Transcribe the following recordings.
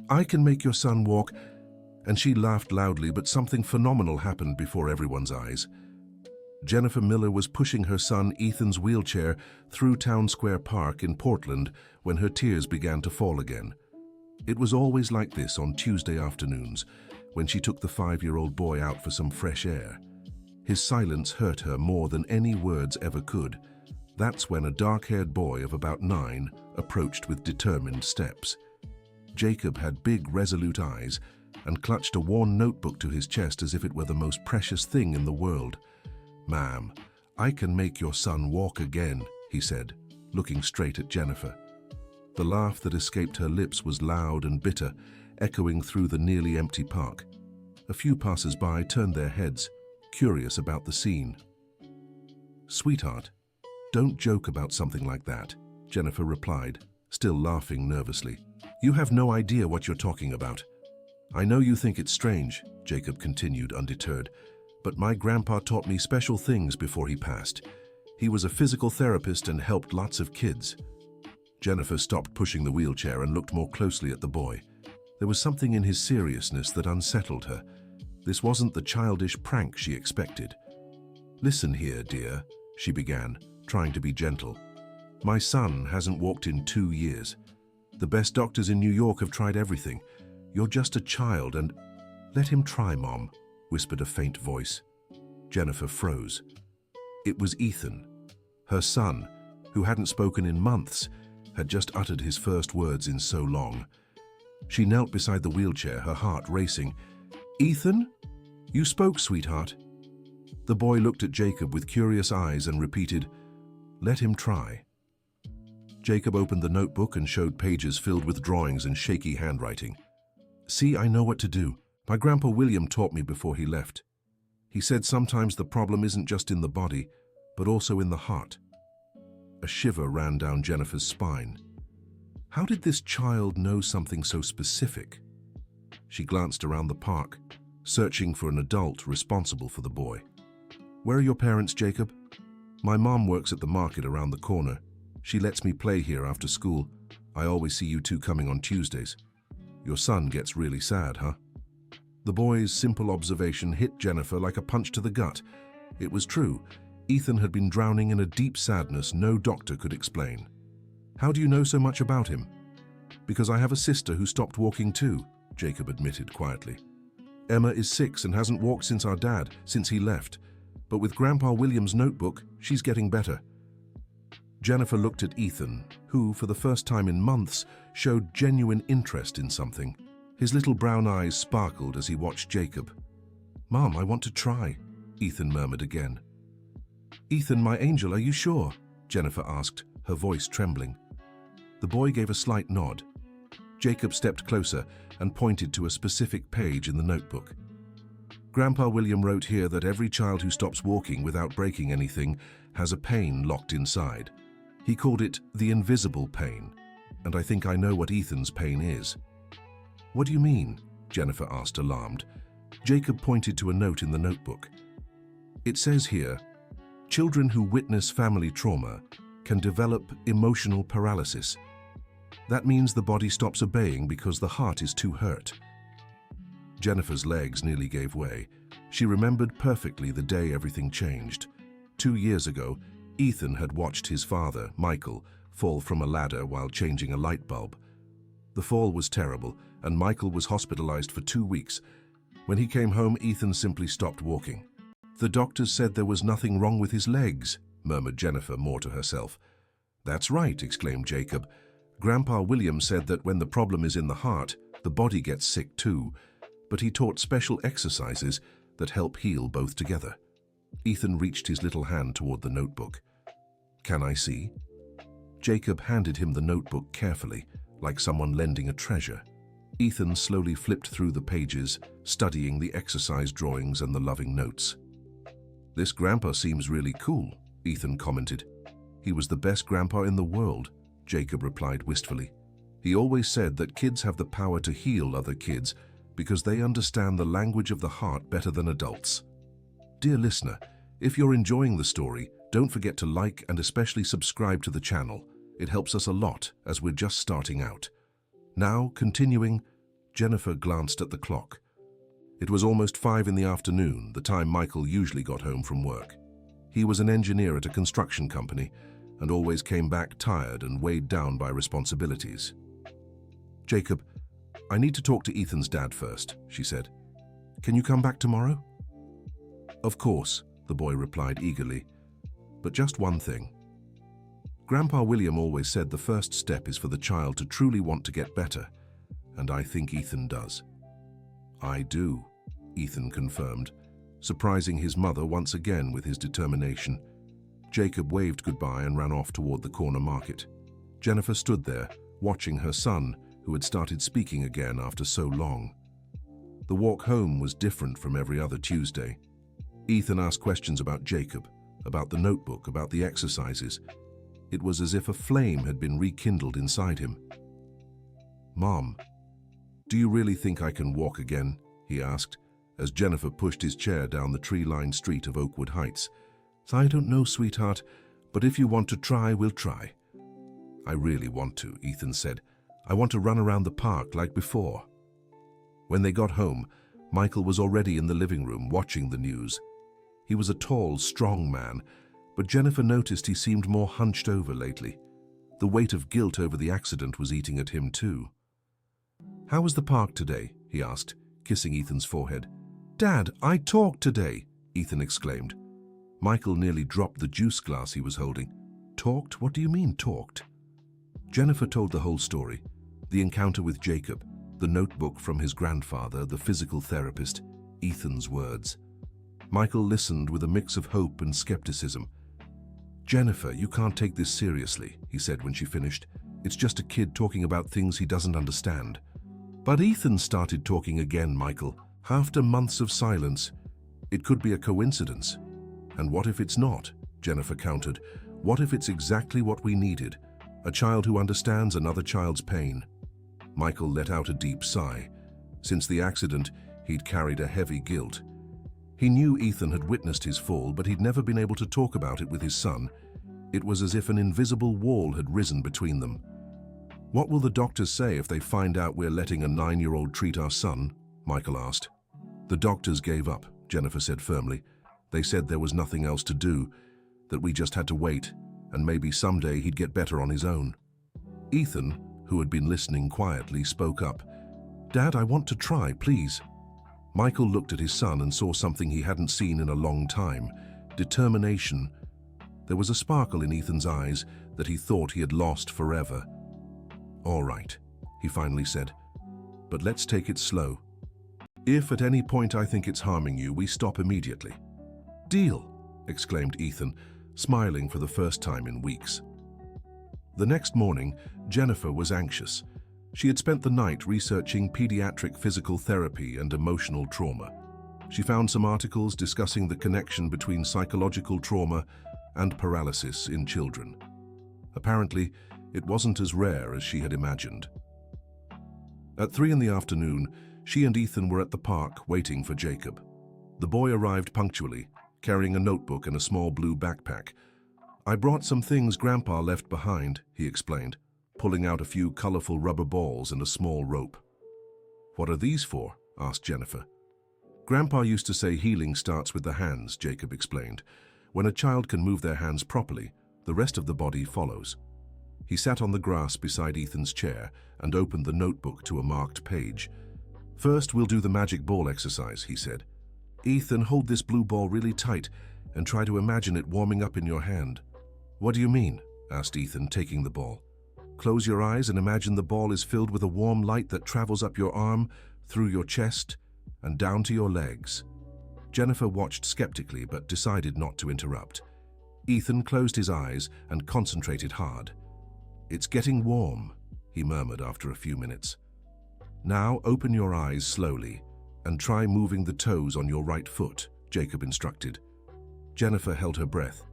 I can make your son walk. And she laughed loudly, but something phenomenal happened before everyone's eyes. Jennifer Miller was pushing her son Ethan's wheelchair through Town Square Park in Portland when her tears began to fall again. It was always like this on Tuesday afternoons, when she took the 5-year-old boy out for some fresh air. His silence hurt her more than any words ever could. That's when a dark-haired boy of about 9 approached with determined steps. Jacob had big, resolute eyes and clutched a worn notebook to his chest as if it were the most precious thing in the world. "Ma'am, I can make your son walk again," he said, looking straight at Jennifer. The laugh that escaped her lips was loud and bitter, echoing through the nearly empty park. A few passers-by turned their heads, curious about the scene. "Sweetheart, don't joke about something like that," Jennifer replied, still laughing nervously. "You have no idea what you're talking about." "I know you think it's strange," Jacob continued, undeterred, "but my grandpa taught me special things before he passed. He was a physical therapist and helped lots of kids." Jennifer stopped pushing the wheelchair and looked more closely at the boy. There was something in his seriousness that unsettled her. This wasn't the childish prank she expected. "Listen here, dear," she began, trying to be gentle. "My son hasn't walked in 2 years. The best doctors in New York have tried everything. You're just a child and—" "Let him try, Mom," whispered a faint voice. Jennifer froze. It was Ethan. Her son, who hadn't spoken in months, had just uttered his first words in so long. She knelt beside the wheelchair, her heart racing. "Ethan? You spoke, sweetheart." The boy looked at Jacob with curious eyes and repeated, "Let him try." Jacob opened the notebook and showed pages filled with drawings and shaky handwriting. "See, I know what to do. My Grandpa William taught me before he left. He said sometimes the problem isn't just in the body, but also in the heart." A shiver ran down Jennifer's spine. How did this child know something so specific? She glanced around the park, searching for an adult responsible for the boy. "Where are your parents, Jacob?" "My mom works at the market around the corner. She lets me play here after school. I always see you two coming on Tuesdays. Your son gets really sad, huh?" The boy's simple observation hit Jennifer like a punch to the gut. It was true. Ethan had been drowning in a deep sadness no doctor could explain. "How do you know so much about him?" "Because I have a sister who stopped walking too," Jacob admitted quietly. "Emma is 6 and hasn't walked since he left. But with Grandpa William's notebook, she's getting better." Jennifer looked at Ethan, who, for the first time in months, showed genuine interest in something. His little brown eyes sparkled as he watched Jacob. "Mom, I want to try," Ethan murmured again. "Ethan, my angel, are you sure?" Jennifer asked, her voice trembling. The boy gave a slight nod. Jacob stepped closer and pointed to a specific page in the notebook. "Grandpa William wrote here that every child who stops walking without breaking anything has a pain locked inside. He called it the invisible pain, and I think I know what Ethan's pain is." "What do you mean?" Jennifer asked, alarmed. Jacob pointed to a note in the notebook. "It says here, children who witness family trauma can develop emotional paralysis. That means the body stops obeying because the heart is too hurt." Jennifer's legs nearly gave way. She remembered perfectly the day everything changed. 2 years ago, Ethan had watched his father, Michael, fall from a ladder while changing a light bulb. The fall was terrible, and Michael was hospitalized for 2 weeks. When he came home, Ethan simply stopped walking. "The doctors said there was nothing wrong with his legs," murmured Jennifer, more to herself. "That's right," exclaimed Jacob. "Grandpa William said that when the problem is in the heart, the body gets sick too, but he taught special exercises that help heal both together." Ethan reached his little hand toward the notebook. "Can I see?" Jacob handed him the notebook carefully, like someone lending a treasure. Ethan slowly flipped through the pages, studying the exercise drawings and the loving notes. "This grandpa seems really cool," Ethan commented. "He was the best grandpa in the world," Jacob replied wistfully. "He always said that kids have the power to heal other kids because they understand the language of the heart better than adults." Dear listener, if you're enjoying the story, don't forget to like and especially subscribe to the channel. It helps us a lot as we're just starting out. Now, continuing, Jennifer glanced at the clock. It was almost 5 in the afternoon, the time Michael usually got home from work. He was an engineer at a construction company and always came back tired and weighed down by responsibilities. "Jacob, I need to talk to Ethan's dad first," she said. "Can you come back tomorrow?" "Of course," the boy replied eagerly. "But just one thing. Grandpa William always said the first step is for the child to truly want to get better, and I think Ethan does." "I do," Ethan confirmed, surprising his mother once again with his determination. Jacob waved goodbye and ran off toward the corner market. Jennifer stood there, watching her son, who had started speaking again after so long. The walk home was different from every other Tuesday. Ethan asked questions about Jacob, about the notebook, about the exercises. It was as if a flame had been rekindled inside him. "Mom, do you really think I can walk again?" he asked, as Jennifer pushed his chair down the tree-lined street of Oakwood Heights. "I don't know, sweetheart, but if you want to try, we'll try." "I really want to," Ethan said. "I want to run around the park like before." When they got home, Michael was already in the living room watching the news. He was a tall, strong man, but Jennifer noticed he seemed more hunched over lately. The weight of guilt over the accident was eating at him too. "How was the park today?" he asked, kissing Ethan's forehead. "Dad, I talked today," Ethan exclaimed. Michael nearly dropped the juice glass he was holding. "Talked? What do you mean, talked?" Jennifer told the whole story. The encounter with Jacob, the notebook from his grandfather, the physical therapist, Ethan's words. Michael listened with a mix of hope and skepticism. "Jennifer, you can't take this seriously," he said when she finished. "It's just a kid talking about things he doesn't understand." But Ethan started talking again, Michael, after months of silence. "It could be a coincidence. And what if it's not?" Jennifer countered. "What if it's exactly what we needed? A child who understands another child's pain." Michael let out a deep sigh. Since the accident, he'd carried a heavy guilt. He knew Ethan had witnessed his fall, but he'd never been able to talk about it with his son. It was as if an invisible wall had risen between them. "What will the doctors say if they find out we're letting a 9-year-old treat our son?" Michael asked. "The doctors gave up," Jennifer said firmly. "They said there was nothing else to do, that we just had to wait, and maybe someday he'd get better on his own." Ethan, who had been listening quietly, spoke up. "Dad, I want to try, please." Michael looked at his son and saw something he hadn't seen in a long time: determination. There was a sparkle in Ethan's eyes that he thought he had lost forever. "All right," he finally said, "but let's take it slow. If at any point I think it's harming you, we stop immediately." "Deal," exclaimed Ethan, smiling for the first time in weeks. The next morning, Jennifer was anxious. She had spent the night researching pediatric physical therapy and emotional trauma. She found some articles discussing the connection between psychological trauma and paralysis in children. Apparently, it wasn't as rare as she had imagined. At 3 in the afternoon, she and Ethan were at the park waiting for Jacob. The boy arrived punctually, carrying a notebook and a small blue backpack. "I brought some things Grandpa left behind," he explained, pulling out a few colorful rubber balls and a small rope. "What are these for?" asked Jennifer. "Grandpa used to say healing starts with the hands," Jacob explained. "When a child can move their hands properly, the rest of the body follows." He sat on the grass beside Ethan's chair and opened the notebook to a marked page. "First, we'll do the magic ball exercise," he said. "Ethan, hold this blue ball really tight and try to imagine it warming up in your hand." "What do you mean?" asked Ethan, taking the ball. "Close your eyes and imagine the ball is filled with a warm light that travels up your arm, through your chest, and down to your legs." Jennifer watched skeptically but decided not to interrupt. Ethan closed his eyes and concentrated hard. "It's getting warm," he murmured after a few minutes. "Now open your eyes slowly and try moving the toes on your right foot," Jacob instructed. Jennifer held her breath.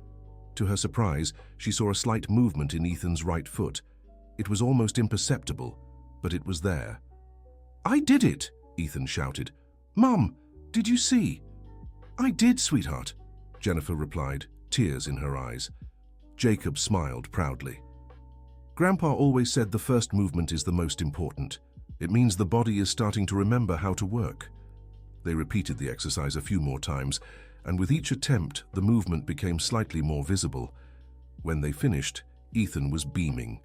To her surprise, she saw a slight movement in Ethan's right foot. It was almost imperceptible, but it was there. "I did it!" Ethan shouted. "Mom, did you see?" "I did, sweetheart," Jennifer replied, tears in her eyes. Jacob smiled proudly. "Grandpa always said the first movement is the most important. It means the body is starting to remember how to work. They repeated the exercise a few more times, and with each attempt, the movement became slightly more visible. When they finished, Ethan was beaming.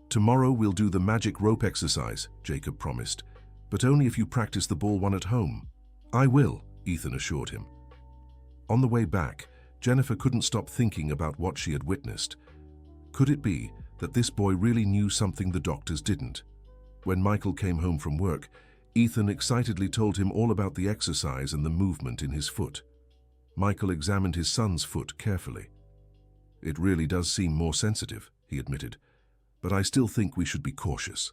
"Tomorrow we'll do the magic rope exercise," Jacob promised, "but only if you practice the ball one at home." "I will," Ethan assured him. On the way back, Jennifer couldn't stop thinking about what she had witnessed. Could it be that this boy really knew something the doctors didn't? When Michael came home from work, Ethan excitedly told him all about the exercise and the movement in his foot. Michael examined his son's foot carefully. "It really does seem more sensitive," he admitted, "but I still think we should be cautious."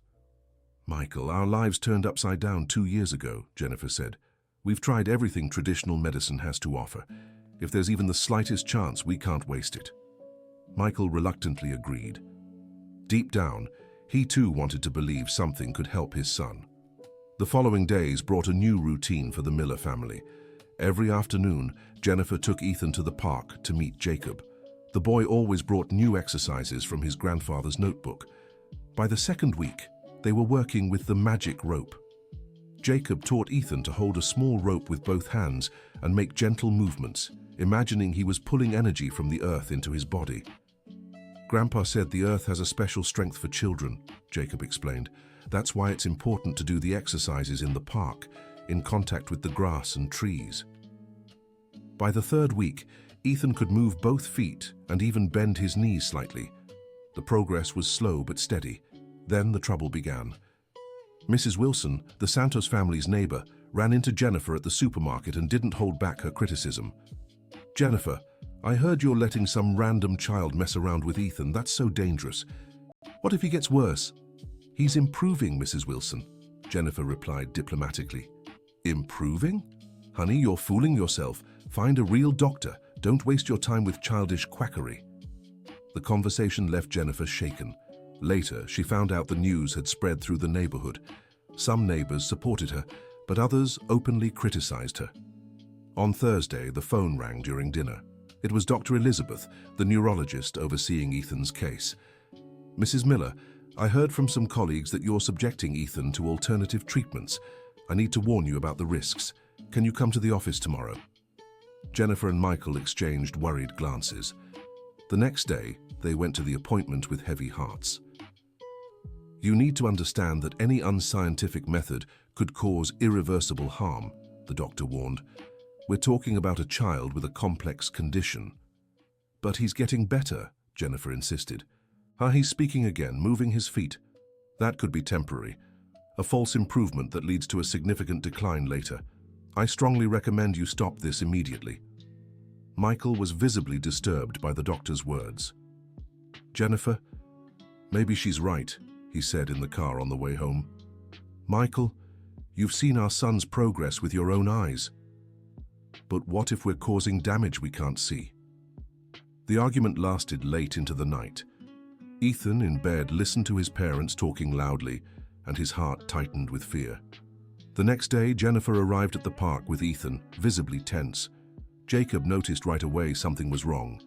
"Michael, our lives turned upside down 2 years ago," Jennifer said. "We've tried everything traditional medicine has to offer. If there's even the slightest chance, we can't waste it." Michael reluctantly agreed. Deep down, he too wanted to believe something could help his son. The following days brought a new routine for the Miller family. Every afternoon, Jennifer took Ethan to the park to meet Jacob. The boy always brought new exercises from his grandfather's notebook. By the second week, they were working with the magic rope. Jacob taught Ethan to hold a small rope with both hands and make gentle movements, imagining he was pulling energy from the earth into his body. "Grandpa said the earth has a special strength for children," Jacob explained. "That's why it's important to do the exercises in the park, in contact with the grass and trees." By the third week, Ethan could move both feet and even bend his knees slightly. The progress was slow but steady. Then the trouble began. Mrs. Wilson, the Santos family's neighbor, ran into Jennifer at the supermarket and didn't hold back her criticism. "Jennifer, I heard you're letting some random child mess around with Ethan. That's so dangerous. What if he gets worse?" "He's improving, Mrs. Wilson," Jennifer replied diplomatically. "Improving? Honey, you're fooling yourself. Find a real doctor. Don't waste your time with childish quackery." The conversation left Jennifer shaken. Later, she found out the news had spread through the neighborhood. Some neighbors supported her, but others openly criticized her. On Thursday, the phone rang during dinner. It was Dr. Elizabeth, the neurologist overseeing Ethan's case. "Mrs. Miller, I heard from some colleagues that you're subjecting Ethan to alternative treatments. I need to warn you about the risks. Can you come to the office tomorrow?" Jennifer and Michael exchanged worried glances. The next day, they went to the appointment with heavy hearts. "You need to understand that any unscientific method could cause irreversible harm," the doctor warned. "We're talking about a child with a complex condition." "But he's getting better," Jennifer insisted. He's speaking again, moving his feet. That could be temporary. A false improvement that leads to a significant decline later. I strongly recommend you stop this immediately." Michael was visibly disturbed by the doctor's words. "Jennifer, maybe she's right," he said in the car on the way home. "Michael, you've seen our son's progress with your own eyes. But what if we're causing damage we can't see?" The argument lasted late into the night. Ethan, in bed, listened to his parents talking loudly, and his heart tightened with fear. The next day, Jennifer arrived at the park with Ethan, visibly tense. Jacob noticed right away something was wrong.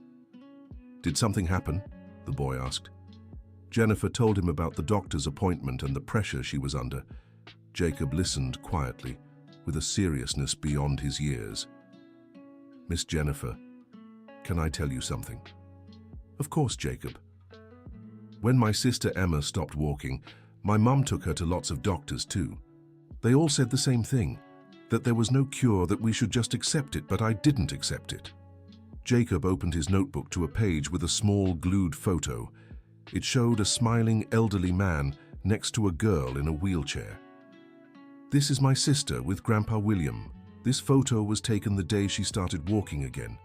"Did something happen?" the boy asked. Jennifer told him about the doctor's appointment and the pressure she was under. Jacob listened quietly, with a seriousness beyond his years. "Miss Jennifer, can I tell you something?" "Of course, Jacob." "When my sister Emma stopped walking, my mum took her to lots of doctors too. They all said the same thing, that there was no cure, that we should just accept it, but I didn't accept it." Jacob opened his notebook to a page with a small glued photo. It showed a smiling elderly man next to a girl in a wheelchair. "This is my sister with Grandpa William. This photo was taken the day she started walking again."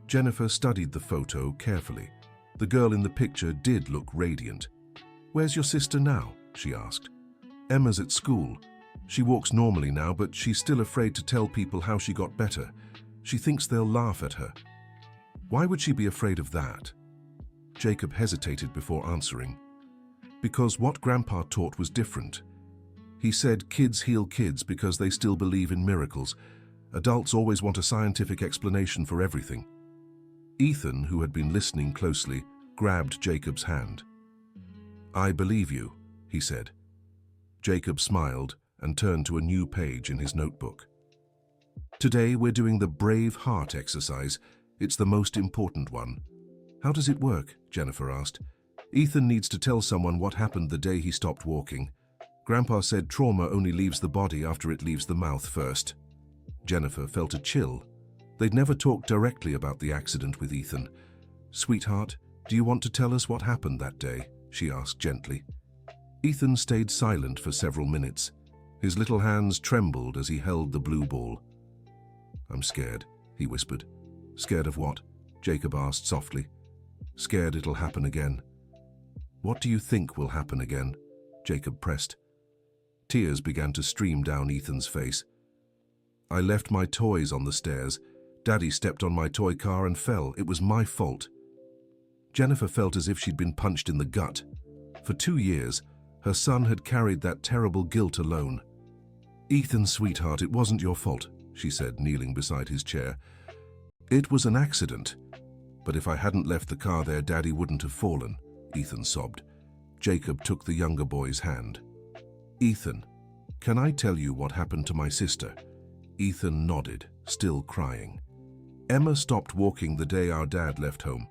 Jennifer studied the photo carefully. The girl in the picture did look radiant. "Where's your sister now?" she asked. "Emma's at school. She walks normally now, but she's still afraid to tell people how she got better. She thinks they'll laugh at her." "Why would she be afraid of that?" Jacob hesitated before answering. "Because what Grandpa taught was different. He said kids heal kids because they still believe in miracles. Adults always want a scientific explanation for everything." Ethan, who had been listening closely, grabbed Jacob's hand. "I believe you," he said. Jacob smiled and turned to a new page in his notebook. Today we're doing the Brave Heart exercise. It's the most important one. How does it work? Jennifer asked. Ethan needs to tell someone what happened the day he stopped walking. Grandpa said trauma only leaves the body after it leaves the mouth first. Jennifer felt a chill. They'd never talked directly about the accident with Ethan. Sweetheart, do you want to tell us what happened that day? She asked gently. Ethan stayed silent for several minutes. His little hands trembled as he held the blue ball. I'm scared, he whispered. Scared of what? Jacob asked softly. Scared it'll happen again. What do you think will happen again? Jacob pressed. Tears began to stream down Ethan's face. I left my toys on the stairs. Daddy stepped on my toy car and fell. It was my fault. Jennifer felt as if she'd been punched in the gut. For 2 years, her son had carried that terrible guilt alone. Ethan, sweetheart, it wasn't your fault, she said, kneeling beside his chair. It was an accident. But if I hadn't left the car there, Daddy wouldn't have fallen, Ethan sobbed. Jacob took the younger boy's hand. Ethan, can I tell you what happened to my sister? Ethan nodded, still crying. Emma stopped walking the day our dad left home.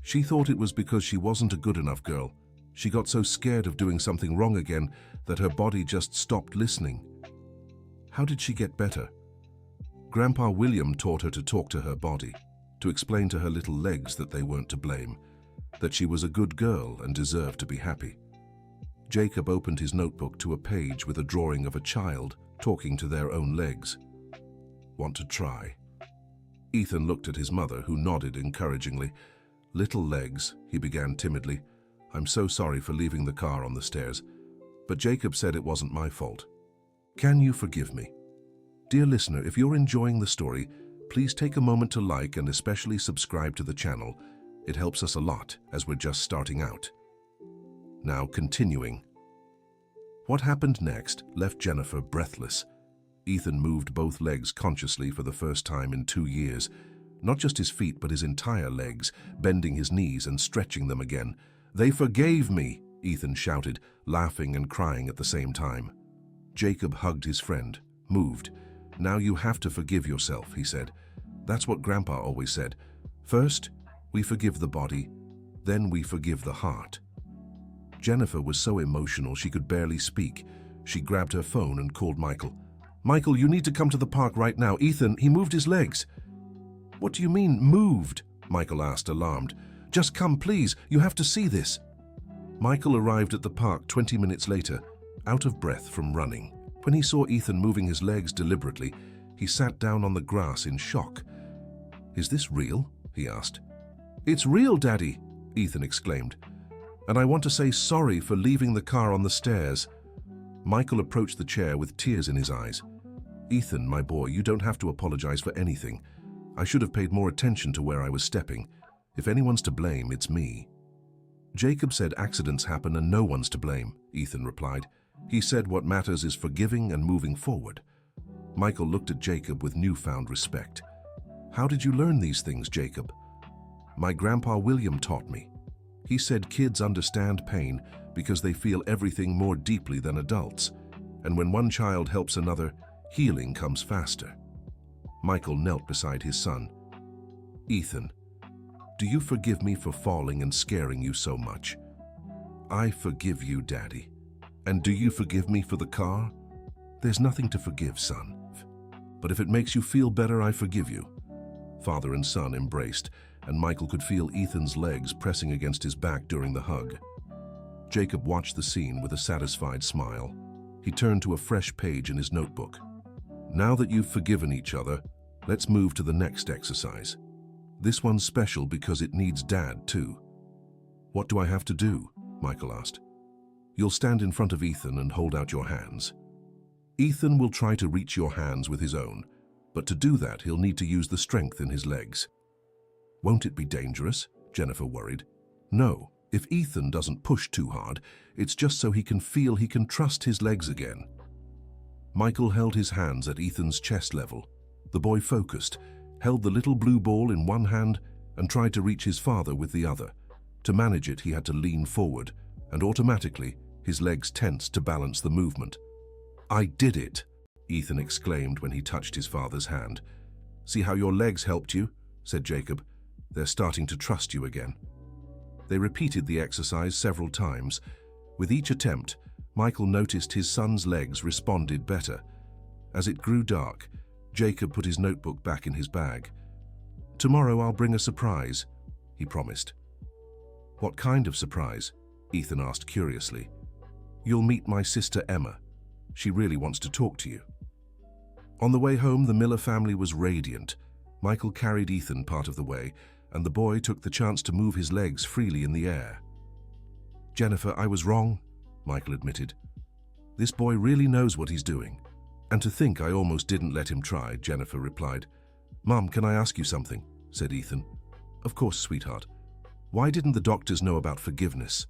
She thought it was because she wasn't a good enough girl. She got so scared of doing something wrong again that her body just stopped listening. How did she get better? Grandpa William taught her to talk to her body, to explain to her little legs that they weren't to blame, that she was a good girl and deserved to be happy. Jacob opened his notebook to a page with a drawing of a child talking to their own legs. Want to try? Ethan looked at his mother, who nodded encouragingly. Little legs, he began timidly. I'm so sorry for leaving the car on the stairs, but Jacob said it wasn't my fault. Can you forgive me? Dear listener, if you're enjoying the story, please take a moment to like and especially subscribe to the channel. It helps us a lot as we're just starting out. Now continuing. What happened next left Jennifer breathless. Ethan moved both legs consciously for the first time in 2 years. Not just his feet, but his entire legs, bending his knees and stretching them again. They forgave me, Ethan shouted, laughing and crying at the same time. Jacob hugged his friend, moved. Now you have to forgive yourself, he said. That's what Grandpa always said. First, we forgive the body, then we forgive the heart. Jennifer was so emotional she could barely speak. She grabbed her phone and called Michael. Michael, you need to come to the park right now. Ethan, he moved his legs. What do you mean, moved? Michael asked, alarmed. Just come, please. You have to see this. Michael arrived at the park 20 minutes later, out of breath from running. When he saw Ethan moving his legs deliberately, he sat down on the grass in shock. Is this real? He asked. It's real, Daddy, Ethan exclaimed. And I want to say sorry for leaving the car on the stairs. Michael approached the chair with tears in his eyes. Ethan, my boy, you don't have to apologize for anything. I should have paid more attention to where I was stepping. If anyone's to blame, it's me. Jacob said accidents happen and no one's to blame, Ethan replied. He said what matters is forgiving and moving forward. Michael looked at Jacob with newfound respect. How did you learn these things, Jacob? My Grandpa William taught me. He said kids understand pain because they feel everything more deeply than adults, and when one child helps another, healing comes faster. Michael knelt beside his son. Ethan, do you forgive me for falling and scaring you so much? I forgive you, Daddy. And do you forgive me for the car? There's nothing to forgive, son. But if it makes you feel better, I forgive you. Father and son embraced, and Michael could feel Ethan's legs pressing against his back during the hug. Jacob watched the scene with a satisfied smile. He turned to a fresh page in his notebook. Now that you've forgiven each other, let's move to the next exercise. This one's special because it needs Dad, too. What do I have to do? Michael asked. You'll stand in front of Ethan and hold out your hands. Ethan will try to reach your hands with his own, but to do that, he'll need to use the strength in his legs. Won't it be dangerous? Jennifer worried. No, if Ethan doesn't push too hard, it's just so he can feel he can trust his legs again. Michael held his hands at Ethan's chest level. The boy focused, held the little blue ball in one hand and tried to reach his father with the other. To manage it, he had to lean forward, and automatically, his legs tensed to balance the movement. "I did it," Ethan exclaimed when he touched his father's hand. "See how your legs helped you?" said Jacob. "They're starting to trust you again." They repeated the exercise several times. With each attempt, Michael noticed his son's legs responded better. As it grew dark, Jacob put his notebook back in his bag. "Tomorrow I'll bring a surprise," he promised. "What kind of surprise?" Ethan asked curiously. "You'll meet my sister Emma. She really wants to talk to you." On the way home, the Miller family was radiant. Michael carried Ethan part of the way, and the boy took the chance to move his legs freely in the air. "Jennifer, I was wrong," Michael admitted. "This boy really knows what he's doing. And to think I almost didn't let him try," Jennifer replied. "Mom, can I ask you something?" said Ethan. "Of course, sweetheart. Why didn't the doctors know about forgiveness?"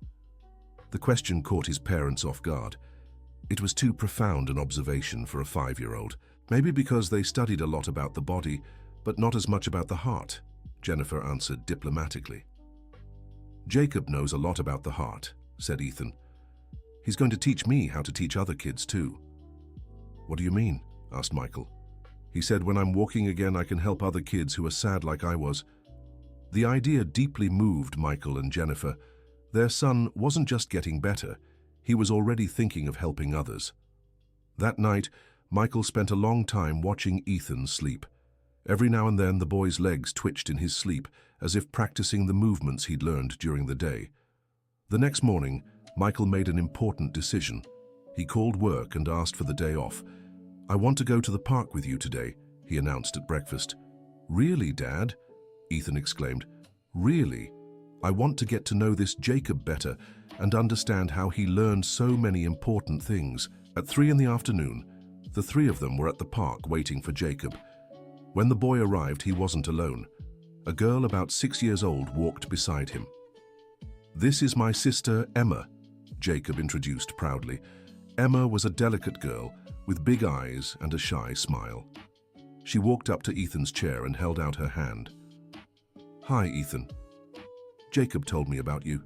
The question caught his parents off guard. It was too profound an observation for a 5-year-old. "Maybe because they studied a lot about the body, but not as much about the heart," Jennifer answered diplomatically. "Jacob knows a lot about the heart," said Ethan. "He's going to teach me how to teach other kids too." "What do you mean?" asked Michael. "He said when I'm walking again I can help other kids who are sad like I was." The idea deeply moved Michael and Jennifer. Their son wasn't just getting better, he was already thinking of helping others. That night, Michael spent a long time watching Ethan sleep. Every now and then the boy's legs twitched in his sleep, as if practicing the movements he'd learned during the day. The next morning, Michael made an important decision. He called work and asked for the day off. "I want to go to the park with you today," he announced at breakfast. "Really, Dad?" Ethan exclaimed. "Really? I want to get to know this Jacob better and understand how he learned so many important things." At 3 in the afternoon, the three of them were at the park waiting for Jacob. When the boy arrived, he wasn't alone. A girl about 6 years old walked beside him. "This is my sister, Emma," Jacob introduced proudly. Emma was a delicate girl with big eyes and a shy smile. She walked up to Ethan's chair and held out her hand. "Hi, Ethan. Jacob told me about you."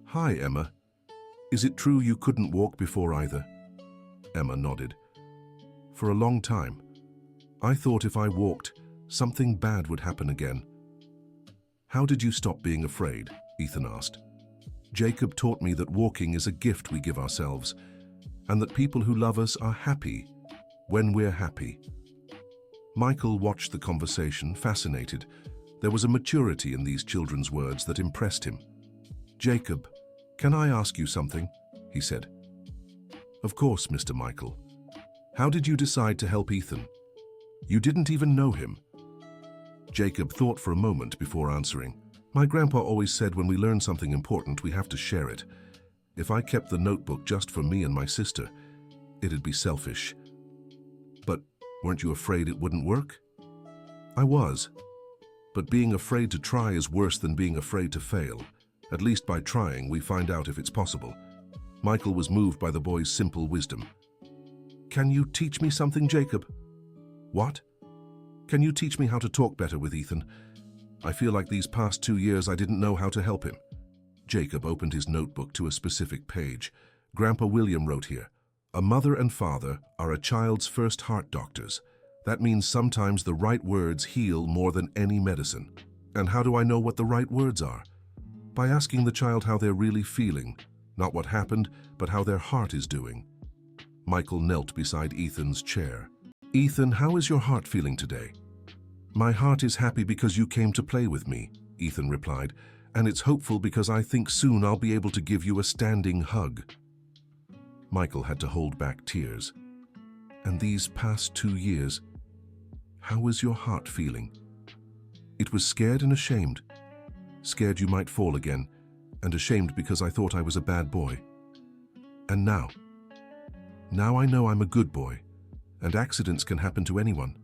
"Hi, Emma. Is it true you couldn't walk before either?" Emma nodded. "For a long time. I thought if I walked, something bad would happen again." "How did you stop being afraid?" Ethan asked. "Jacob taught me that walking is a gift we give ourselves, and that people who love us are happy when we're happy." Michael watched the conversation, fascinated. There was a maturity in these children's words that impressed him. "Jacob, can I ask you something?" he said. "Of course, Mr. Michael. How did you decide to help Ethan? You didn't even know him." Jacob thought for a moment before answering. "My grandpa always said when we learn something important, we have to share it. If I kept the notebook just for me and my sister, it'd be selfish." "But weren't you afraid it wouldn't work?" "I was. But being afraid to try is worse than being afraid to fail. At least by trying, we find out if it's possible." Michael was moved by the boy's simple wisdom. "Can you teach me something, Jacob?" "What?" "Can you teach me how to talk better with Ethan? I feel like these past 2 years I didn't know how to help him." Jacob opened his notebook to a specific page. Grandpa William wrote here, "A mother and father are a child's first heart doctors. That means sometimes the right words heal more than any medicine." "And how do I know what the right words are?" "By asking the child how they're really feeling, not what happened, but how their heart is doing." Michael knelt beside Ethan's chair. "Ethan, how is your heart feeling today?" "My heart is happy because you came to play with me," Ethan replied, "and it's hopeful because I think soon I'll be able to give you a standing hug." Michael had to hold back tears. "And these past 2 years, how was your heart feeling?" "It was scared and ashamed. Scared you might fall again, and ashamed because I thought I was a bad boy. And now I know I'm a good boy, and accidents can happen to anyone.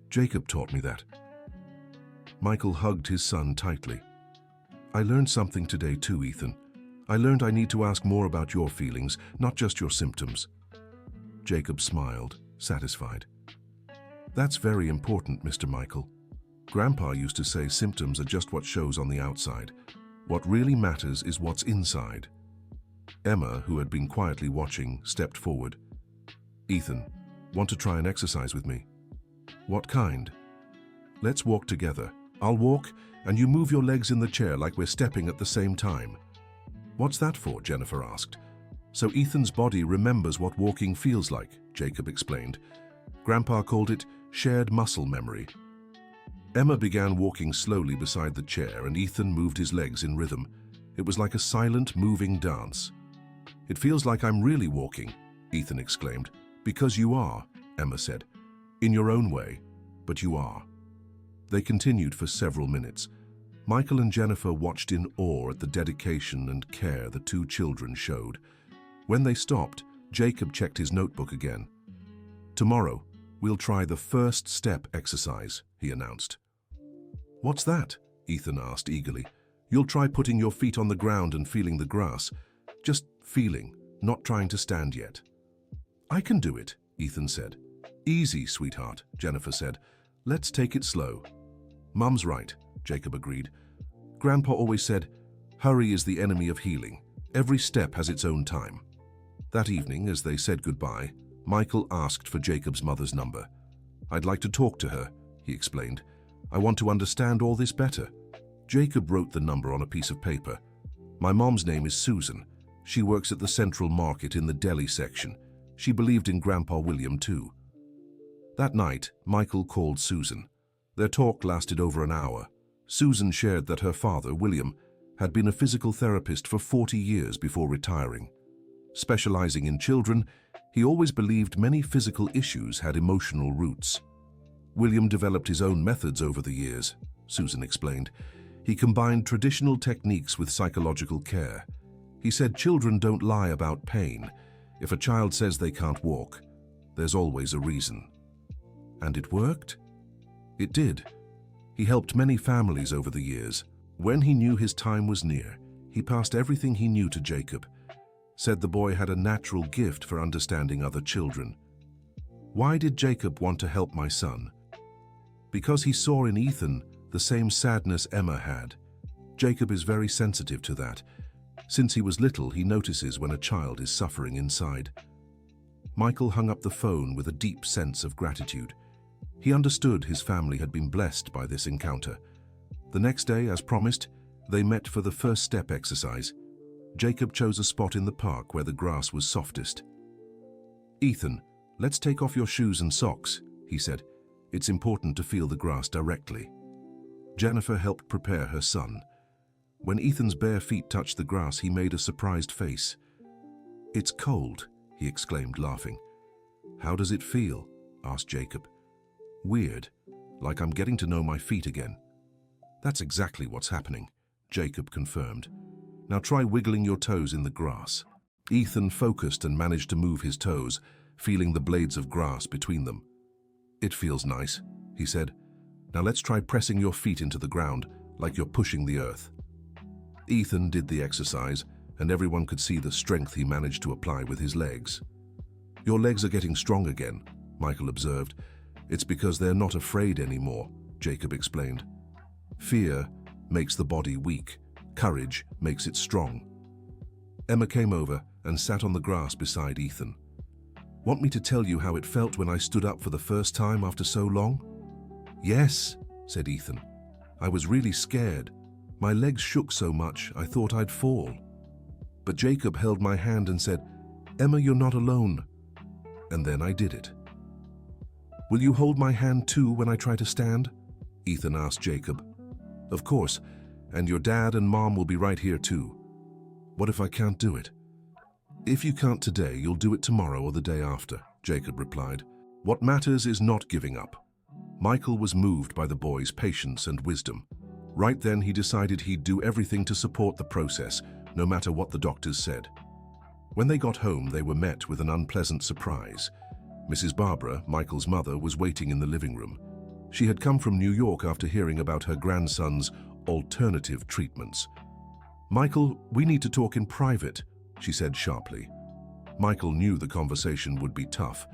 Jacob taught me that." Michael hugged his son tightly. "I learned something today too, Ethan. I learned I need to ask more about your feelings, not just your symptoms." Jacob smiled, satisfied. "That's very important, Mr. Michael. Grandpa used to say symptoms are just what shows on the outside. What really matters is what's inside." Emma, who had been quietly watching, stepped forward. "Ethan, want to try and exercise with me?" "What kind?" "Let's walk together. I'll walk, and you move your legs in the chair like we're stepping at the same time." "What's that for?" Jennifer asked. "So Ethan's body remembers what walking feels like," Jacob explained. "Grandpa called it shared muscle memory." Emma began walking slowly beside the chair, and Ethan moved his legs in rhythm. It was like a silent, moving dance. "It feels like I'm really walking," Ethan exclaimed. "Because you are," Emma said. "In your own way, but you are." They continued for several minutes. Michael and Jennifer watched in awe at the dedication and care the two children showed. When they stopped, Jacob checked his notebook again. "Tomorrow, we'll try the first step exercise," he announced. "What's that?" Ethan asked eagerly. "You'll try putting your feet on the ground and feeling the grass. Just feeling, not trying to stand yet." "I can do it," Ethan said. "Easy, sweetheart," Jennifer said. "Let's take it slow." "Mum's right," Jacob agreed. "Grandpa always said, hurry is the enemy of healing. Every step has its own time." That evening, as they said goodbye, Michael asked for Jacob's mother's number. "I'd like to talk to her," he explained. "I want to understand all this better." Jacob wrote the number on a piece of paper. "My mom's name is Susan. She works at the Central Market in the deli section. She believed in Grandpa William too." That night, Michael called Susan. Their talk lasted over an hour. Susan shared that her father, William, had been a physical therapist for 40 years before retiring. Specializing in children, he always believed many physical issues had emotional roots. William developed his own methods over the years, Susan explained. He combined traditional techniques with psychological care. He said children don't lie about pain. If a child says they can't walk, there's always a reason. And it worked? It did. He helped many families over the years. When he knew his time was near, he passed everything he knew to Jacob. Said the boy had a natural gift for understanding other children. Why did Jacob want to help my son? Because he saw in Ethan the same sadness Emma had. Jacob is very sensitive to that. Since he was little, he notices when a child is suffering inside. Michael hung up the phone with a deep sense of gratitude. He understood his family had been blessed by this encounter. The next day, as promised, they met for the first step exercise. Jacob chose a spot in the park where the grass was softest. "Ethan, let's take off your shoes and socks," he said. "It's important to feel the grass directly." Jennifer helped prepare her son. When Ethan's bare feet touched the grass, he made a surprised face. "It's cold," he exclaimed, laughing. "How does it feel?" asked Jacob. "Weird, like I'm getting to know my feet again." "That's exactly what's happening," Jacob confirmed. "Now try wiggling your toes in the grass." Ethan focused and managed to move his toes, feeling the blades of grass between them. "It feels nice," he said. "Now let's try pressing your feet into the ground, like you're pushing the earth." Ethan did the exercise, and everyone could see the strength he managed to apply with his legs. "Your legs are getting strong again," Michael observed. "It's because they're not afraid anymore," Jacob explained. "Fear makes the body weak. Courage makes it strong." Emma came over and sat on the grass beside Ethan. "Want me to tell you how it felt when I stood up for the first time after so long?" "Yes," said Ethan. "I was really scared. My legs shook so much I thought I'd fall. But Jacob held my hand and said, 'Emma, you're not alone.' And then I did it." "Will you hold my hand too when I try to stand?" Ethan asked Jacob. "Of course, and your dad and mom will be right here too." "What if I can't do it?" "If you can't today, you'll do it tomorrow or the day after," Jacob replied. "What matters is not giving up." Michael was moved by the boy's patience and wisdom. Right then, he decided he'd do everything to support the process, no matter what the doctors said. When they got home, they were met with an unpleasant surprise. Mrs. Barbara, Michael's mother, was waiting in the living room. She had come from New York after hearing about her grandson's alternative treatments. "Michael, we need to talk in private," she said sharply. Michael knew the conversation would be tough.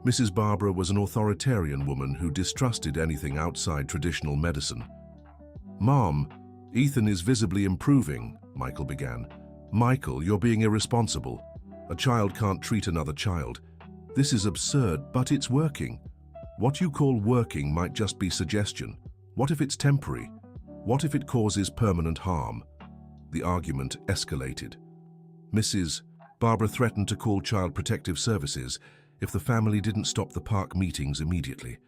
Mrs. Barbara was an authoritarian woman who distrusted anything outside traditional medicine. "Mom, Ethan is visibly improving," Michael began. Michael, you're being irresponsible. A child can't treat another child. This is absurd, but it's working. What you call working might just be suggestion. What if it's temporary? What if it causes permanent harm? The argument escalated. Mrs. Barbara threatened to call Child Protective Services if the family didn't stop the park meetings immediately.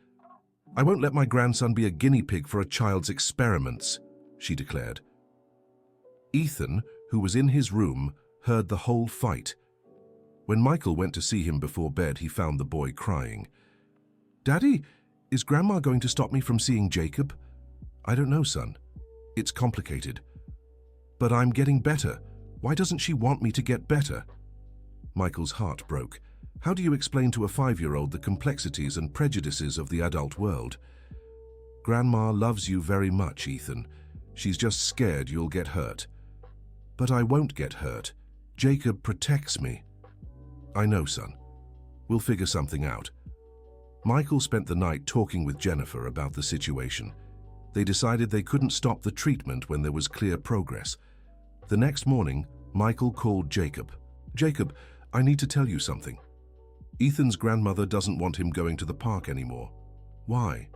"I won't let my grandson be a guinea pig for a child's experiments," she declared. Ethan, who was in his room, heard the whole fight. When Michael went to see him before bed, he found the boy crying. "Daddy, is Grandma going to stop me from seeing Jacob?" "I don't know, son. It's complicated. But I'm getting better. Why doesn't she want me to get better?" Michael's heart broke. How do you explain to a 5-year-old the complexities and prejudices of the adult world? "Grandma loves you very much, Ethan. She's just scared you'll get hurt." "But I won't get hurt. Jacob protects me." "I know, son. We'll figure something out." Michael spent the night talking with Jennifer about the situation. They decided they couldn't stop the treatment when there was clear progress. The next morning, Michael called Jacob. "Jacob, I need to tell you something. Ethan's grandmother doesn't want him going to the park anymore." "Why?"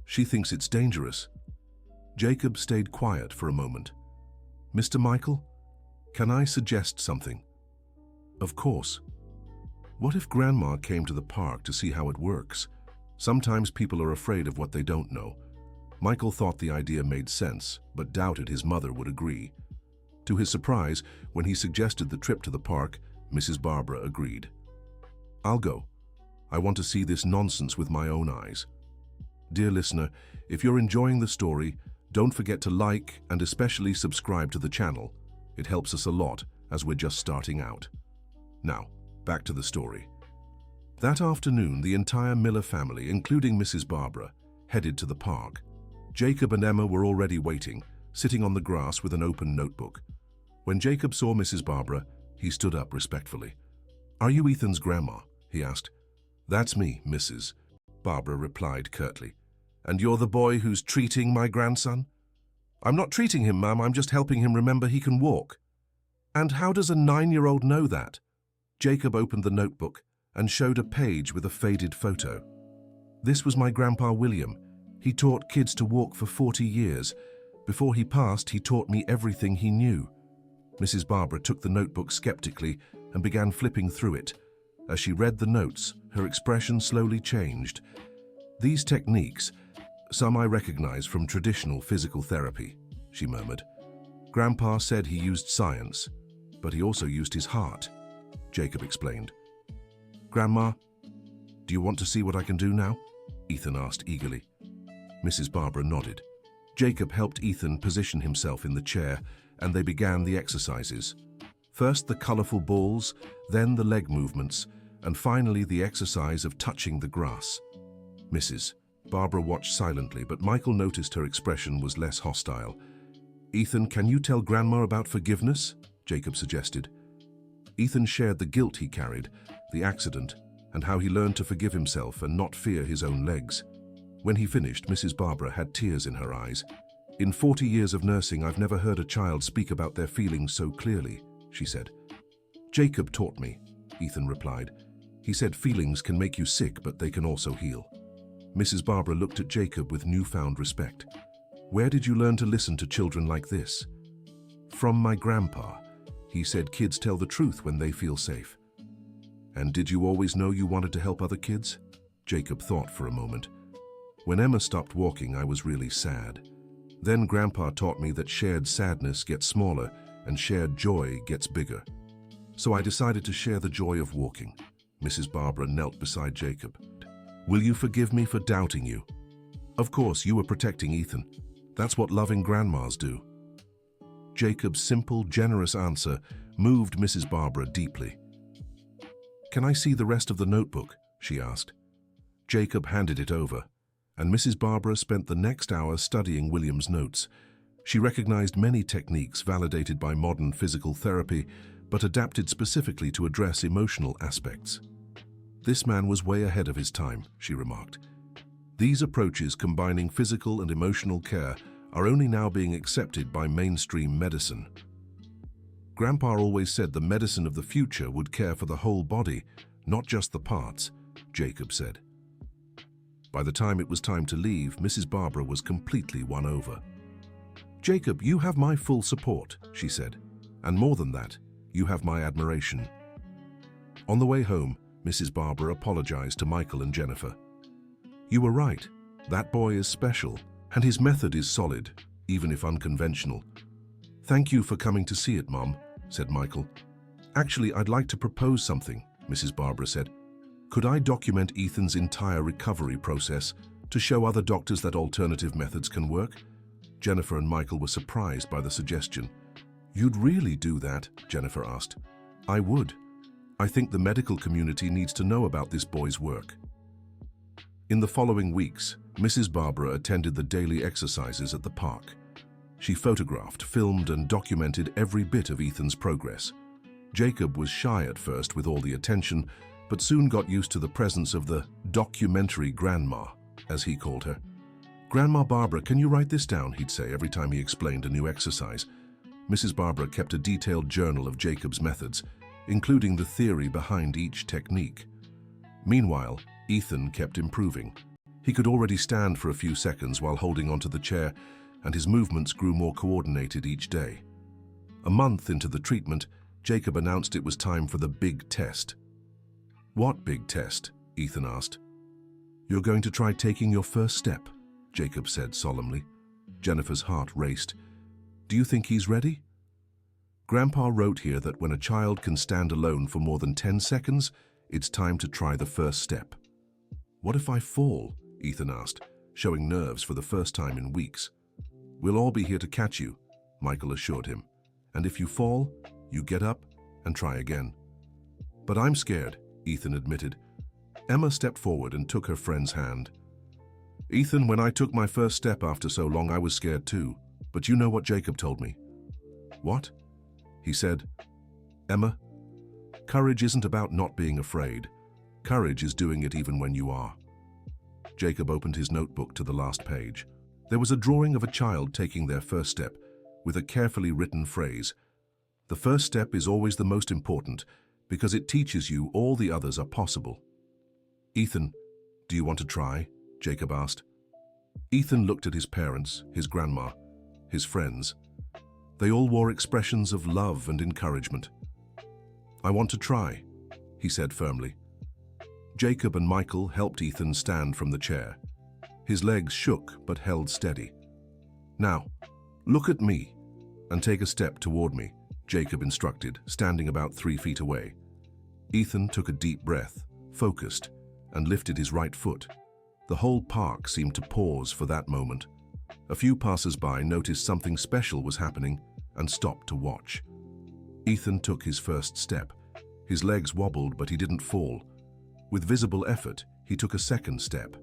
"She thinks it's dangerous." Jacob stayed quiet for a moment. "Mr. Michael, can I suggest something?" "Of course." "What if Grandma came to the park to see how it works? Sometimes people are afraid of what they don't know." Michael thought the idea made sense, but doubted his mother would agree. To his surprise, when he suggested the trip to the park, Mrs. Barbara agreed. "I'll go. I want to see this nonsense with my own eyes." Dear listener, if you're enjoying the story, don't forget to like and especially subscribe to the channel. It helps us a lot as we're just starting out. Now, back to the story. That afternoon, the entire Miller family, including Mrs. Barbara, headed to the park. Jacob and Emma were already waiting, sitting on the grass with an open notebook. When Jacob saw Mrs. Barbara, he stood up respectfully. "Are you Ethan's grandma?" he asked. "That's me, Mrs." Barbara replied curtly. "And you're the boy who's treating my grandson?" "I'm not treating him, Ma'am. I'm just helping him remember he can walk." "And how does a 9-year-old know that?" Jacob opened the notebook and showed a page with a faded photo. "This was my grandpa William. He taught kids to walk for 40 years. Before he passed, he taught me everything he knew." Mrs. Barbara took the notebook skeptically and began flipping through it. As she read the notes, her expression slowly changed. "These techniques, some I recognize from traditional physical therapy," she murmured. "Grandpa said he used science, but he also used his heart," Jacob explained. "Grandma, do you want to see what I can do now?" Ethan asked eagerly. Mrs. Barbara nodded. Jacob helped Ethan position himself in the chair, and they began the exercises. First the colorful balls, then the leg movements, and finally the exercise of touching the grass. Mrs. Barbara watched silently, but Michael noticed her expression was less hostile. "Ethan, can you tell Grandma about forgiveness?" Jacob suggested. Ethan shared the guilt he carried, the accident, and how he learned to forgive himself and not fear his own legs. When he finished, Mrs. Barbara had tears in her eyes. "In 40 years of nursing, I've never heard a child speak about their feelings so clearly," she said. "Jacob taught me," Ethan replied. "He said feelings can make you sick, but they can also heal." Mrs. Barbara looked at Jacob with newfound respect. "Where did you learn to listen to children like this?" "From my grandpa. He said kids tell the truth when they feel safe." "And did you always know you wanted to help other kids?" Jacob thought for a moment. "When Emma stopped walking, I was really sad. Then Grandpa taught me that shared sadness gets smaller and shared joy gets bigger. So I decided to share the joy of walking." Mrs. Barbara knelt beside Jacob. "Will you forgive me for doubting you?" "Of course, you were protecting Ethan. That's what loving grandmas do." Jacob's simple, generous answer moved Mrs. Barbara deeply. "Can I see the rest of the notebook?" she asked. Jacob handed it over, and Mrs. Barbara spent the next hour studying William's notes. She recognized many techniques validated by modern physical therapy, but adapted specifically to address emotional aspects. "This man was way ahead of his time," she remarked. "These approaches combining physical and emotional care are only now being accepted by mainstream medicine." Grandpa always said the medicine of the future would care for the whole body, not just the parts, Jacob said. By the time it was time to leave, Mrs. Barbara was completely won over. "Jacob, you have my full support," she said. "And more than that, you have my admiration." On the way home, Mrs. Barbara apologized to Michael and Jennifer. "You were right. That boy is special, and his method is solid, even if unconventional." "Thank you for coming to see it, Mom," said Michael. "Actually, I'd like to propose something," Mrs. Barbara said. "Could I document Ethan's entire recovery process to show other doctors that alternative methods can work?" Jennifer and Michael were surprised by the suggestion. "You'd really do that?" Jennifer asked. "I would. I think the medical community needs to know about this boy's work." In the following weeks, Mrs. Barbara attended the daily exercises at the park. She photographed, filmed, and documented every bit of Ethan's progress. Jacob was shy at first with all the attention, but soon got used to the presence of the documentary grandma, as he called her. "Grandma Barbara, can you write this down?" he'd say every time he explained a new exercise. Mrs. Barbara kept a detailed journal of Jacob's methods, including the theory behind each technique. Meanwhile, Ethan kept improving. He could already stand for a few seconds while holding onto the chair, and his movements grew more coordinated each day. A month into the treatment, Jacob announced it was time for the big test. "What big test?" Ethan asked. "You're going to try taking your first step," Jacob said solemnly. Jennifer's heart raced. "Do you think he's ready?" "Grandpa wrote here that when a child can stand alone for more than 10 seconds, it's time to try the first step." "What if I fall?" Ethan asked, showing nerves for the first time in weeks. "We'll all be here to catch you," Michael assured him. "And if you fall, you get up and try again." "But I'm scared," Ethan admitted. Emma stepped forward and took her friend's hand. "Ethan, when I took my first step after so long, I was scared too. But you know what Jacob told me." "What?" He said, "Emma, courage isn't about not being afraid. Courage is doing it even when you are." Jacob opened his notebook to the last page. There was a drawing of a child taking their first step, with a carefully written phrase. "The first step is always the most important, because it teaches you all the others are possible." "Ethan, do you want to try?" Jacob asked. Ethan looked at his parents, his grandma, his friends. They all wore expressions of love and encouragement. "I want to try," he said firmly. Jacob and Michael helped Ethan stand from the chair. His legs shook but held steady. "Now, look at me and take a step toward me," Jacob instructed, standing about 3 feet away. Ethan took a deep breath, focused, and lifted his right foot. The whole park seemed to pause for that moment. A few passers-by noticed something special was happening and stopped to watch. Ethan took his first step. His legs wobbled, but he didn't fall. With visible effort, he took a second step.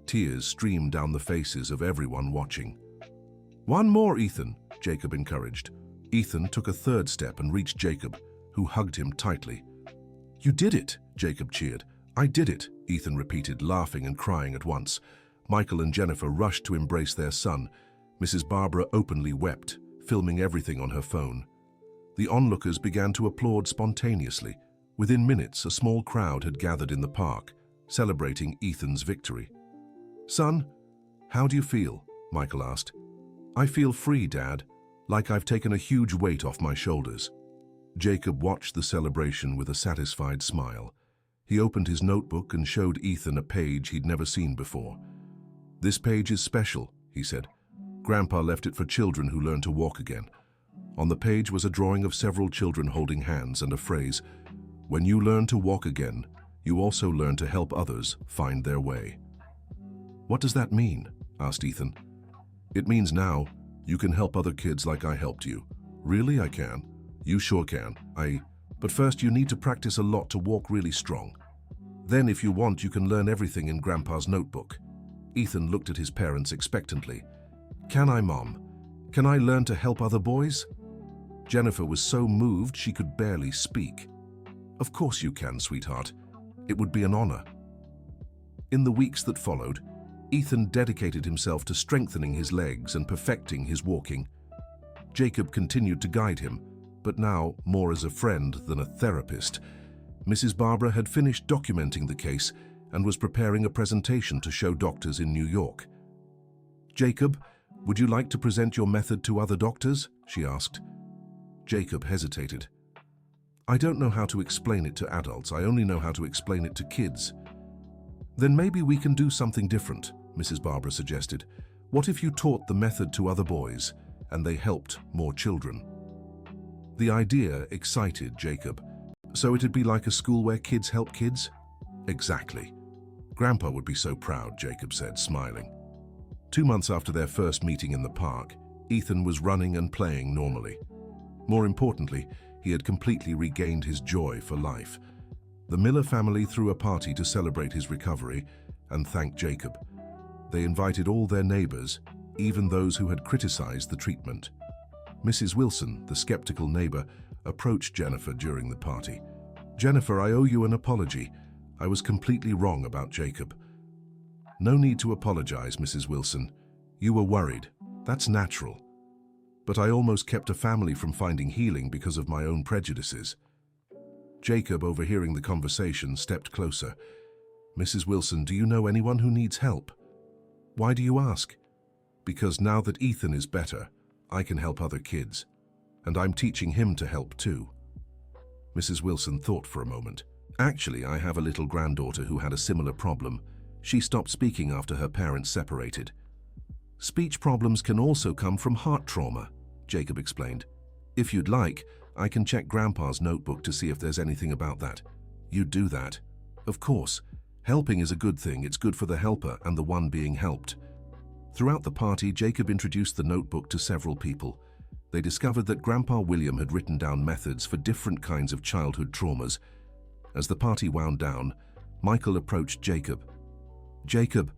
Tears streamed down the faces of everyone watching. "One more, Ethan," Jacob encouraged. Ethan took a third step and reached Jacob, who hugged him tightly. "You did it," Jacob cheered. "I did it," Ethan repeated, laughing and crying at once. Michael and Jennifer rushed to embrace their son. Mrs. Barbara openly wept, filming everything on her phone. The onlookers began to applaud spontaneously. Within minutes, a small crowd had gathered in the park, celebrating Ethan's victory. "Son, how do you feel?" Michael asked. "I feel free, Dad, like I've taken a huge weight off my shoulders." Jacob watched the celebration with a satisfied smile. He opened his notebook and showed Ethan a page he'd never seen before. "This page is special," he said. "Grandpa left it for children who learn to walk again." On the page was a drawing of several children holding hands and a phrase, "When you learn to walk again, you also learn to help others find their way." "What does that mean?" asked Ethan. "It means now you can help other kids like I helped you." "Really, I can?" "You sure can. But first you need to practice a lot to walk really strong. Then if you want, you can learn everything in Grandpa's notebook." Ethan looked at his parents expectantly. "Can I, Mom? Can I learn to help other boys?" Jennifer was so moved she could barely speak. "Of course you can, sweetheart. It would be an honor." In the weeks that followed, Ethan dedicated himself to strengthening his legs and perfecting his walking. Jacob continued to guide him, but now more as a friend than a therapist. Mrs. Barbara had finished documenting the case and was preparing a presentation to show doctors in New York. "Jacob, would you like to present your method to other doctors?" she asked. Jacob hesitated. "I don't know how to explain it to adults. I only know how to explain it to kids." "Then maybe we can do something different," Mrs. Barbara suggested. "What if you taught the method to other boys and they helped more children?" The idea excited Jacob. "So it'd be like a school where kids help kids?" "Exactly. Grandpa would be so proud," Jacob said, smiling. 2 months after their first meeting in the park, Ethan was running and playing normally. More importantly, he had completely regained his joy for life. The Miller family threw a party to celebrate his recovery and thank Jacob. They invited all their neighbors, even those who had criticized the treatment. Mrs. Wilson, the skeptical neighbor, approached Jennifer during the party. "Jennifer, I owe you an apology. I was completely wrong about Jacob." "No need to apologize, Mrs. Wilson. You were worried. That's natural. But I almost kept a family from finding healing because of my own prejudices." Jacob, overhearing the conversation, stepped closer. "Mrs. Wilson, do you know anyone who needs help?" "Why do you ask?" "Because now that Ethan is better, I can help other kids. And I'm teaching him to help too." Mrs. Wilson thought for a moment. "Actually, I have a little granddaughter who had a similar problem. She stopped speaking after her parents separated." "Speech problems can also come from heart trauma," Jacob explained. "If you'd like, I can check Grandpa's notebook to see if there's anything about that." "You'd do that?" "Of course. Helping is a good thing. It's good for the helper and the one being helped." Throughout the party, Jacob introduced the notebook to several people. They discovered that Grandpa William had written down methods for different kinds of childhood traumas. As the party wound down, Michael approached Jacob. "Jacob,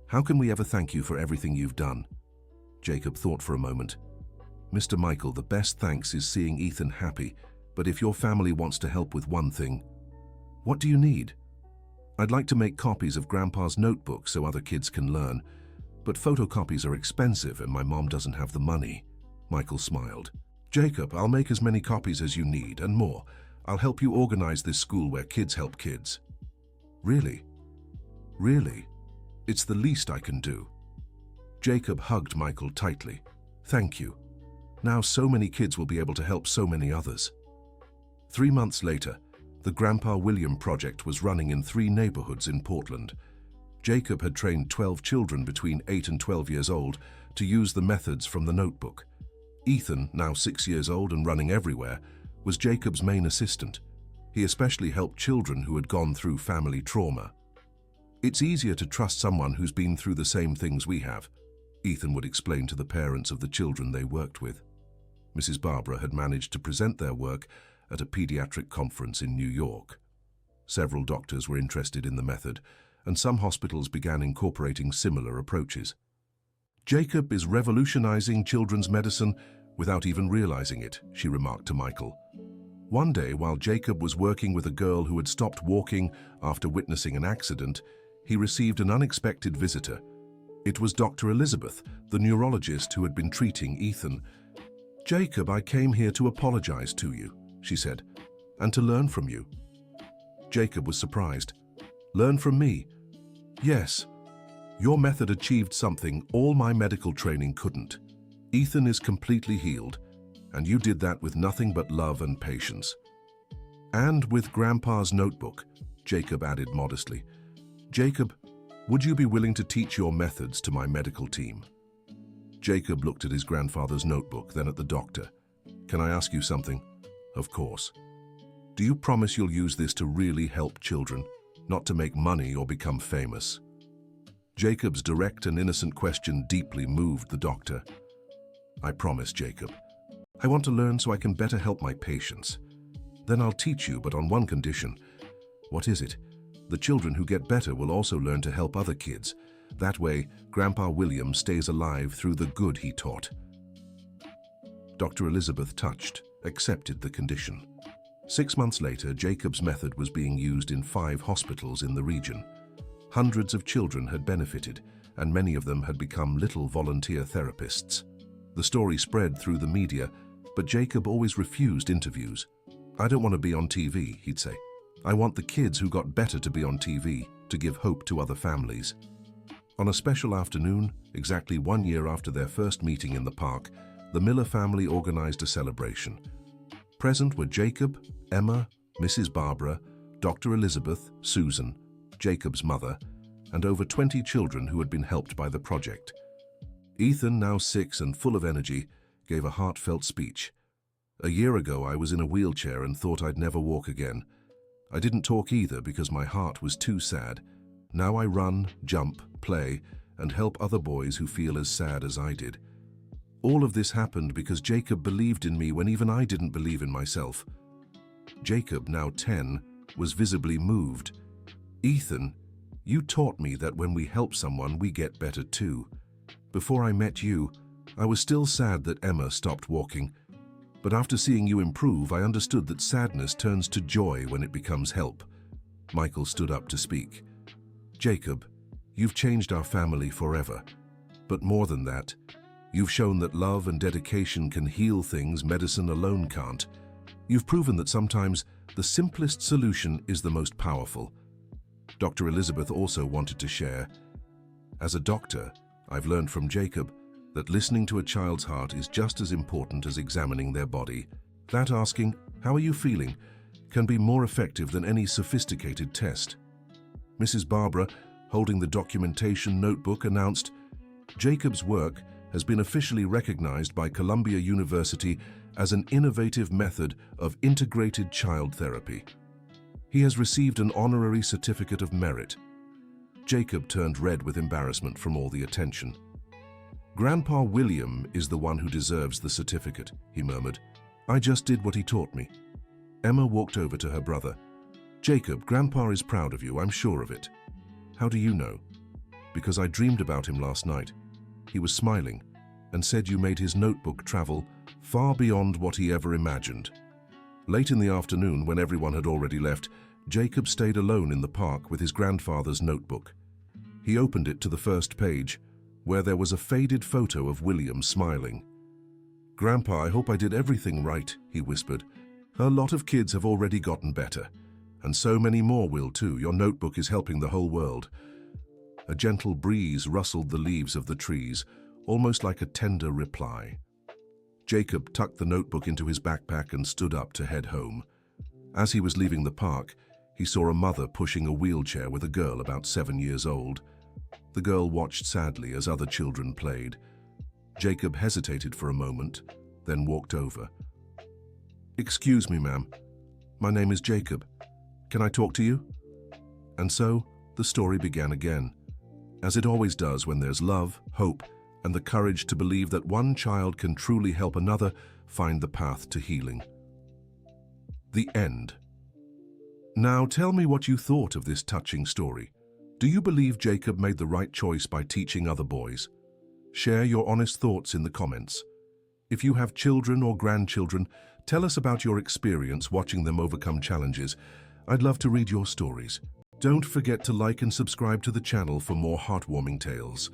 how can we ever thank you for everything you've done?" Jacob thought for a moment. "Mr. Michael, the best thanks is seeing Ethan happy, but if your family wants to help with one thing..." "What do you need?" "I'd like to make copies of Grandpa's notebook so other kids can learn, but photocopies are expensive and my mom doesn't have the money." Michael smiled. "Jacob, I'll make as many copies as you need and more. I'll help you organize this school where kids help kids." "Really? Really? It's the least I can do." Jacob hugged Michael tightly. "Thank you. Now so many kids will be able to help so many others." 3 months later, the Grandpa William project was running in 3 neighborhoods in Portland. Jacob had trained 12 children between 8 and 12 years old to use the methods from the notebook. Ethan, now 6 years old and running everywhere, was Jacob's main assistant. He especially helped children who had gone through family trauma. "It's easier to trust someone who's been through the same things we have," Ethan would explain to the parents of the children they worked with. Mrs. Barbara had managed to present their work at a pediatric conference in New York. Several doctors were interested in the method, and some hospitals began incorporating similar approaches. "Jacob is revolutionizing children's medicine without even realizing it," she remarked to Michael. One day, while Jacob was working with a girl who had stopped walking after witnessing an accident, he received an unexpected visitor. It was Dr. Elizabeth, the neurologist who had been treating Ethan. "Jacob, I came here to apologize to you," she said, "and to learn from you." Jacob was surprised. "Learn from me?" "Yes. Your method achieved something all my medical training couldn't. Ethan is completely healed, and you did that with nothing but love and patience." "And with Grandpa's notebook," Jacob added modestly. "Jacob, would you be willing to teach your methods to my medical team?" Jacob looked at his grandfather's notebook, then at the doctor. "Can I ask you something?" "Of course." "Do you promise you'll use this to really help children, not to make money or become famous?" Jacob's direct and innocent question deeply moved the doctor. "I promise, Jacob. I want to learn so I can better help my patients. Then I'll teach you, but on one condition." "What is it?" "The children who get better will also learn to help other kids. That way, Grandpa William stays alive through the good he taught." Dr. Elizabeth, touched, accepted the condition. 6 months later, Jacob's method was being used in 5 hospitals in the region. Hundreds of children had benefited, and many of them had become little volunteer therapists. The story spread through the media, But Jacob always refused interviews. "I don't want to be on TV," he'd say. "I want the kids who got better to be on TV, to give hope to other families." On a special afternoon, exactly 1 year after their first meeting in the park, the Miller family organized a celebration. Present were Jacob, Emma, Mrs. Barbara, Dr. Elizabeth, Susan, Jacob's mother, and over 20 children who had been helped by the project. Ethan, now 6 and full of energy, gave a heartfelt speech. "A year ago I was in a wheelchair and thought I'd never walk again. I didn't talk either because my heart was too sad. Now I run, jump, play, and help other boys who feel as sad as I did. All of this happened because Jacob believed in me when even I didn't believe in myself." Jacob, now 10, was visibly moved. "Ethan, you taught me that when we help someone, we get better too. Before I met you, I was still sad that Emma stopped walking. But after seeing you improve, I understood that sadness turns to joy when it becomes help." Michael stood up to speak. "Jacob, you've changed our family forever. But more than that, you've shown that love and dedication can heal things medicine alone can't. You've proven that sometimes the simplest solution is the most powerful." Dr. Elizabeth also wanted to share. "As a doctor, I've learned from Jacob that listening to a child's heart is just as important as examining their body. That asking, 'How are you feeling?' can be more effective than any sophisticated test." Mrs. Barbara, holding the documentation notebook, announced, "Jacob's work has been officially recognized by Columbia University as an innovative method of integrated child therapy. He has received an honorary certificate of merit." Jacob turned red with embarrassment from all the attention. "Grandpa William is the one who deserves the certificate," he murmured. "I just did what he taught me." Emma walked over to her brother. "Jacob, Grandpa is proud of you, I'm sure of it." "How do you know?" "Because I dreamed about him last night. He was smiling and said you made his notebook travel far beyond what he ever imagined." Late in the afternoon, when everyone had already left, Jacob stayed alone in the park with his grandfather's notebook. He opened it to the first page, where there was a faded photo of William smiling. "Grandpa, I hope I did everything right," he whispered. "A lot of kids have already gotten better, and so many more will too. Your notebook is helping the whole world." A gentle breeze rustled the leaves of the trees, almost like a tender reply. Jacob tucked the notebook into his backpack and stood up to head home. As he was leaving the park, he saw a mother pushing a wheelchair with a girl about 7 years old. The girl watched sadly as other children played. Jacob hesitated for a moment, then walked over. "Excuse me, ma'am. My name is Jacob. Can I talk to you?" And so, the story began again, as it always does when there's love, hope, and the courage to believe that one child can truly help another find the path to healing. The end. Now tell me what you thought of this touching story. Do you believe Jacob made the right choice by teaching other boys? Share your honest thoughts in the comments. If you have children or grandchildren, tell us about your experience watching them overcome challenges. I'd love to read your stories. Don't forget to like and subscribe to the channel for more heartwarming tales.